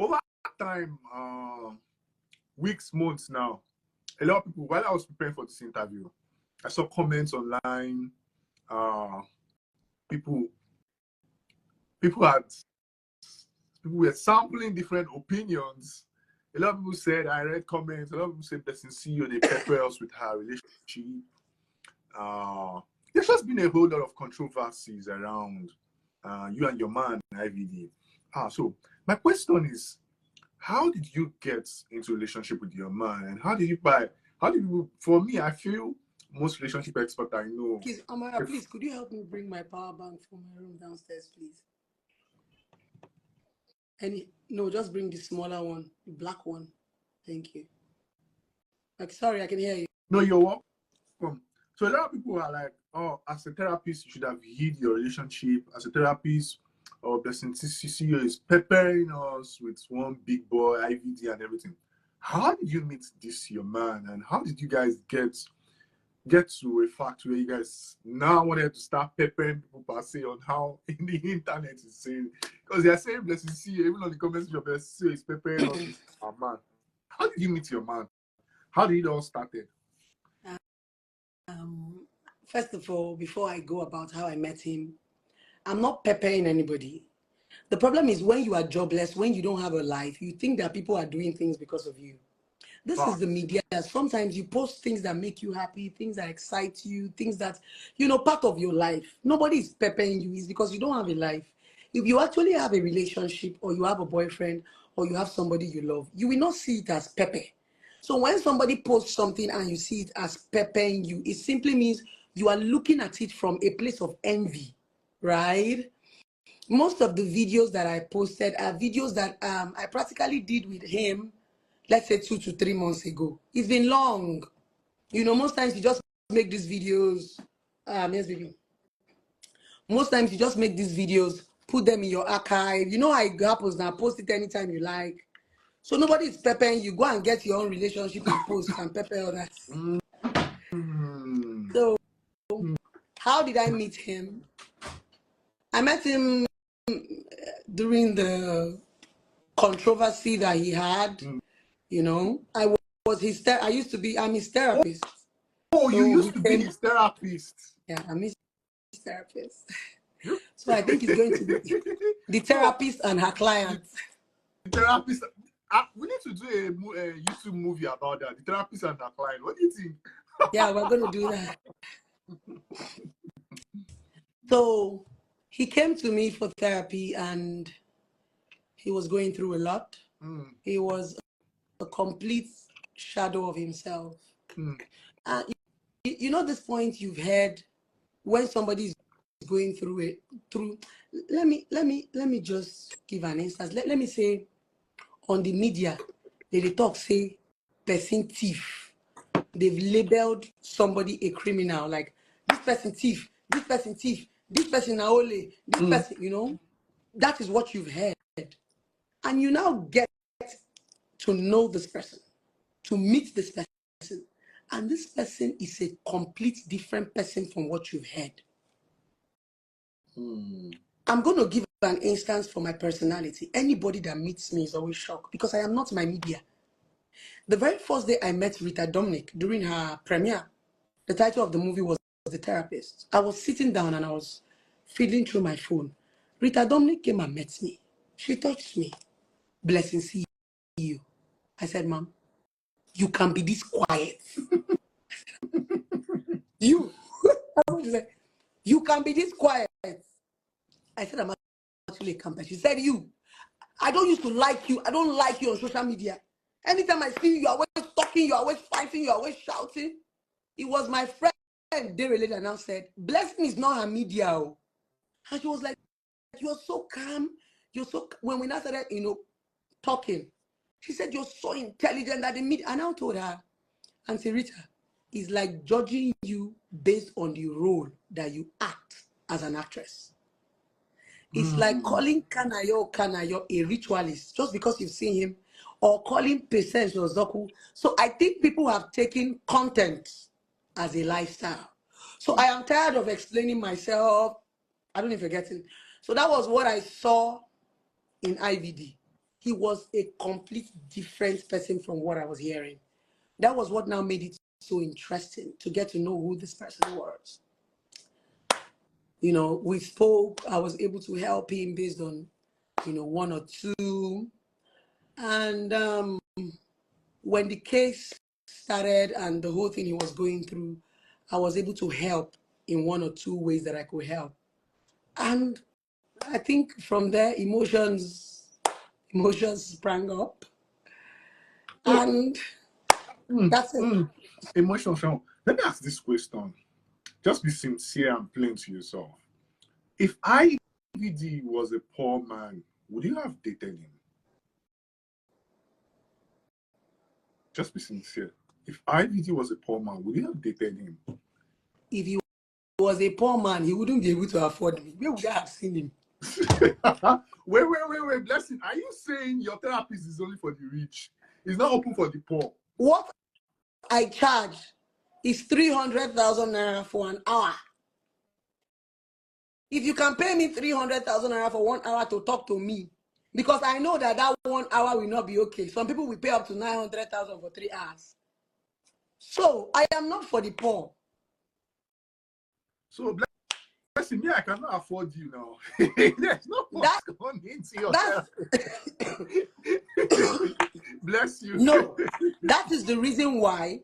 over time, weeks, months now, a lot of people, while I was preparing for this interview, I saw comments online. People were sampling different opinions. A lot of people said, I read comments, a lot of people said, Blessing CEO, they pepper us with her relationship. There's just been a whole lot of controversies around you and your man, IVD. So my question is, how did you get into a relationship with your man? And how did you, for me, I feel most relationship experts I know. Please, Amara, please, could you help me bring my power bank from my room downstairs, please? No, just bring the smaller one, the black one. Thank you. Like, sorry, I can hear you. No, you're welcome. So a lot of people are like, oh, as a therapist, you should have healed your relationship. As a therapist, Blessing CEO is peppering us with one big boy, IVD and everything. How did you meet this, your man? And how did you guys get to a fact where you guys now wanted to start peppering people per se on how in the internet is saying, because they are saying Blessing CEO, even on the comments of Blessing CEO is peppering us with our man. How did you meet your man? How did it all started? First of all, before I go about how I met him, I'm not peppering anybody. The problem is when you are jobless, when you don't have a life, you think that people are doing things because of you. This is the media. Sometimes you post things that make you happy, things that excite you, things that, part of your life. Nobody is peppering you. It's because you don't have a life. If you actually have a relationship or you have a boyfriend or you have somebody you love, you will not see it as pepper. So when somebody posts something and you see it as peppering you, it simply means you are looking at it from a place of envy, right? Most of the videos that I posted are videos that I practically did with him, let's say 2 to 3 months ago. It's been long. Most times you just make these videos. Yes, baby. Most times you just make these videos, put them in your archive. You know how it happens now. Post it anytime you like. So nobody is peppering you. Go and get your own relationship and post and pepper others. So how did I meet him? I met him during the controversy that he had. I'm his therapist. Oh, so you used to be his therapist. Yeah, I'm his therapist. So I think he's going to be the therapist and her client. The therapist. We need to do a YouTube movie about that. The therapist and her client. What do you think? Yeah, we're going to do that. So he came to me for therapy and he was going through a lot. He was a complete shadow of himself. This point you've heard when somebody is going through it. Let me just give an instance. Let me say, on the media, they talk, say, person thief. They've labeled somebody a criminal, like this person thief, this person thief, this person aole, this person, that is what you've heard. And you now get to know this person, to meet this person. And this person is a complete different person from what you've heard. I'm going to give an instance for my personality. Anybody that meets me is always shocked because I am not my media. The very first day I met Rita Dominic during her premiere, the title of the movie was The Therapist. I was sitting down and I was feeding through my phone. Rita Dominic came and met me. She touched me. Blessing see you. I said, Mom, you can be this quiet. You can be this quiet. I said, I'm actually a campus. She said, I don't used to like you. I don't like you on social media. Anytime I see you, you're always talking, you're always fighting, you're always shouting. It was my friend, day later, now said, Blessing is not her media. And she was like, you're so calm. When we now started, talking, she said, you're so intelligent that the media. And I told her, Auntie Rita, it's like judging you based on the role that you act as an actress. It's like calling Kanayo a ritualist just because you've seen him, or calling Patience or Zoku. So I think people have taken content as a lifestyle. So I am tired of explaining myself. I don't know if you're getting. So that was what I saw in IVD. he was a complete different person from what I was hearing. That was what now made it so interesting to get to know who this person was. You know, we spoke, I was able to help him based on, you know, one or two. And when the case started and the whole thing he was going through, I was able to help in one or two ways that I could help. And I think from there, emotions sprang up. So, And that's it. emotions. Let me ask this question. Just be sincere and plain to yourself. If IVD was a poor man, would you have dated him? Just be sincere. If IVD was a poor man, would you have dated him? If he was a poor man, he wouldn't be able to afford me. Where would I have seen him? Wait, Blessing. Are you saying your therapist is only for the rich? It's not open for the poor? What I charge is 300,000 naira for an hour. If you can pay me 300,000 naira for 1 hour to talk to me, because I know that 1 hour will not be okay. Some people will pay up to 900,000 for 3 hours. So I am not for the poor. So, Blessing, me, I cannot afford you now. There's no what's going into your therapy. Bless you. No, that is the reason why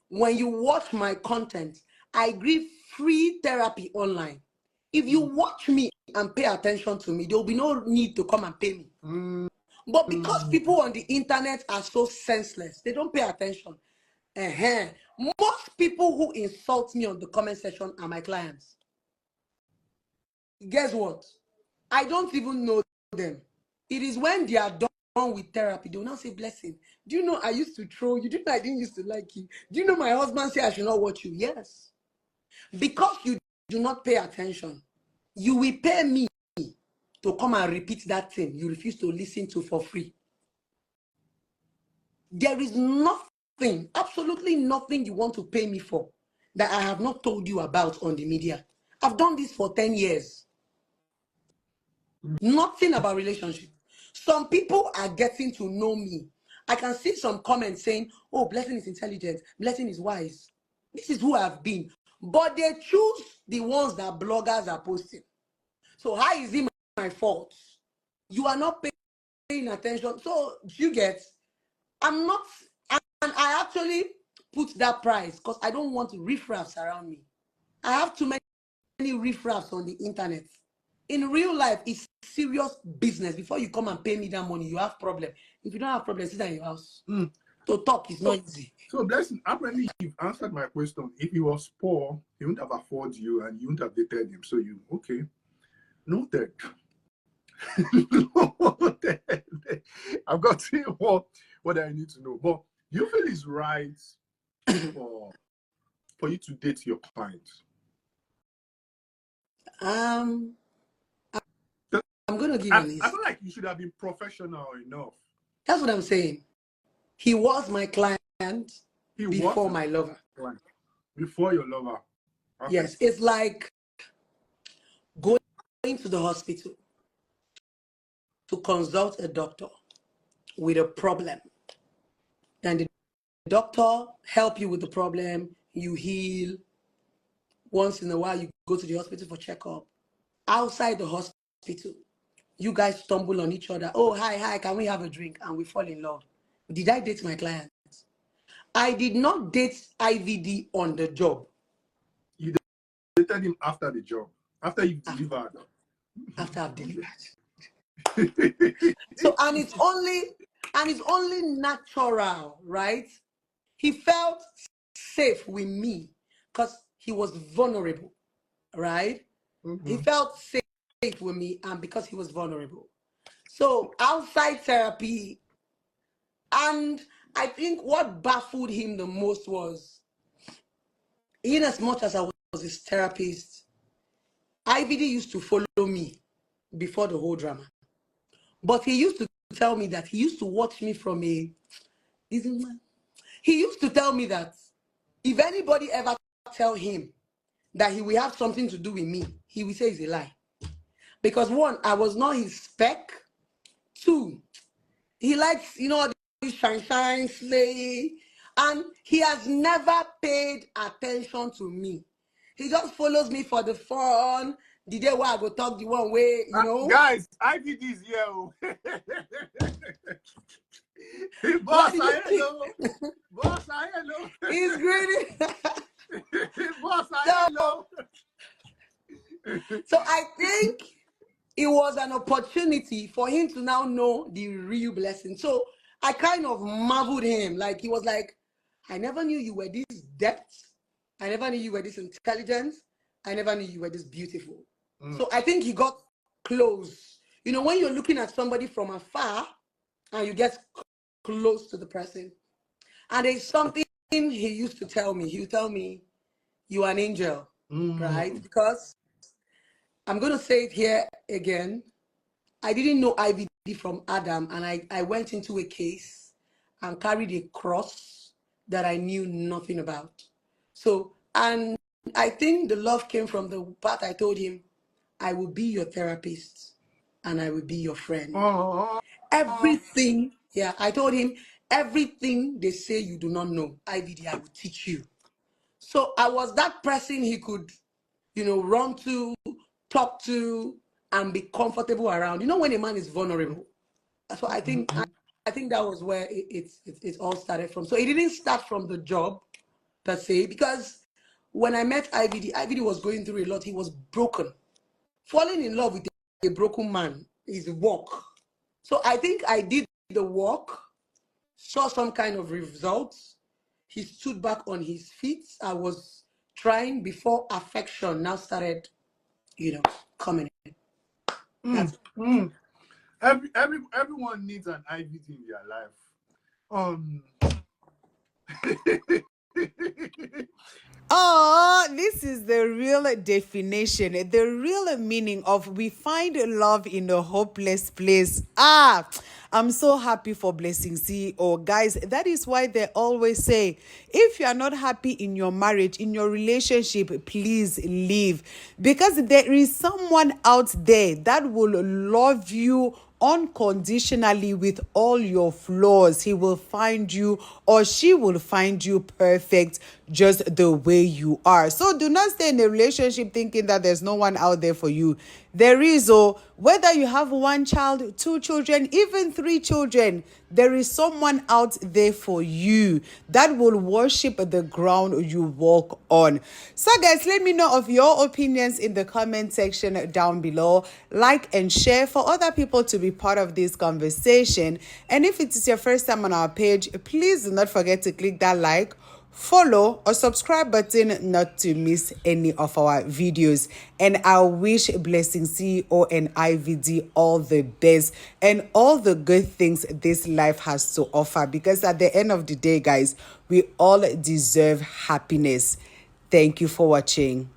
when you watch my content, I give free therapy online. If you watch me and pay attention to me, there will be no need to come and pay me. But because people on the internet are so senseless, they don't pay attention. Most people who insult me on the comment section are my clients. Guess what? I don't even know them. It is when they are done with therapy, they will now say, Blessing, do you know I used to troll you? Do you know I didn't used to like you? Do you know my husband said I should not watch you? Yes. Because you do not pay attention, you will pay me to come and repeat that thing you refuse to listen to for free. There is nothing, absolutely nothing you want to pay me for that I have not told you about on the media. I've done this for 10 years. Nothing about relationship. Some people are getting to know me. I can see some comments saying, oh, Blessing is intelligent, Blessing is wise. This is who I've been. But they choose the ones that bloggers are posting. So how is it my fault? You are not paying attention. So you get, I'm not, and I actually put that price because I don't want riffraffs around me. I have too many riffraffs on the internet. In real life, it's serious business. Before you come and pay me that money, you have problem. If you don't have problem, sit in your house. To talk is not easy. So, Blessing, apparently you've answered my question. If he was poor, he wouldn't have afforded you and you wouldn't have dated him. So you, okay. Noted. Noted. I've got to see what I need to know. But you feel it's right for you to date your client? I'm going to give an I feel like you should have been professional enough. That's what I'm saying. He was my client before my lover. Client. Before your lover. Okay. Yes, it's like going to the hospital to consult a doctor with a problem. And the doctor help you with the problem, you heal. Once in a while, you go to the hospital for checkup. Outside the hospital, you guys stumble on each other. Oh, hi, can we have a drink? And we fall in love. Did I date my client? I did not date IVD on the job. You dated him after the job, after you delivered. After I've delivered. So, and it's only natural, right? He felt safe with me because he was vulnerable, right? He felt safe with me and because he was vulnerable. So outside therapy, and I think what baffled him the most was, in as much as I was his therapist, IVD used to follow me before the whole drama. But he used to tell me that he used to watch me from he used to tell me that if anybody ever tell him that he will have something to do with me, he will say it's a lie. Because one, I was not his spec. Two, He likes, all this shine, slay. And he has never paid attention to me. He just follows me for the fun. The day where I go talk the one way, Guys, IVD is here. Oh. Boss, I hello. Boss, I hello. He's greedy. Boss, I hello. So I think it was an opportunity for him to now know the real blessing. So I kind of marveled him. Like, he was like, I never knew you were this depth. I never knew you were this intelligent. I never knew you were this beautiful. So I think he got close. When you're looking at somebody from afar and you get close to the person. And there's something he used to tell me. He would tell me, you are an angel, right? Because I'm going to say it here again. I didn't know IVD from Adam, and I went into a case and carried a cross that I knew nothing about. So, and I think the love came from the part I told him, I will be your therapist and I will be your friend. Everything, I told him, everything they say you do not know, IVD, I will teach you. So I was that person he could, run to, talk to, and be comfortable around. When a man is vulnerable. So I think that was where it all started from. So it didn't start from the job per se, because when I met IVD was going through a lot. He was broken. Falling in love with a broken man is work. So I think I did the work, saw some kind of results. He stood back on his feet. I was trying before affection now started, coming in. Everyone needs an IVD in their life. Oh, this is the real definition, the real meaning of we find love in a hopeless place. I'm so happy for Blessing CEO. Guys, that is why they always say, if you are not happy in your marriage, in your relationship, please leave. Because there is someone out there that will love you unconditionally with all your flaws. He will find you, or she will find you perfect just the way you are. So do not stay in a relationship thinking that there's no one out there for you. There is, whether you have one child, 2 children, even 3 children, there is someone out there for you that will worship the ground you walk on. So guys, let me know of your opinions in the comment section down below. Like and share for other people to be part of this conversation. And if it is your first time on our page, please do not forget to click that like, follow or subscribe button not to miss any of our videos. And I wish Blessing CEO and IVD all the best and all the good things this life has to offer, because at the end of the day, guys, we all deserve happiness. Thank you for watching.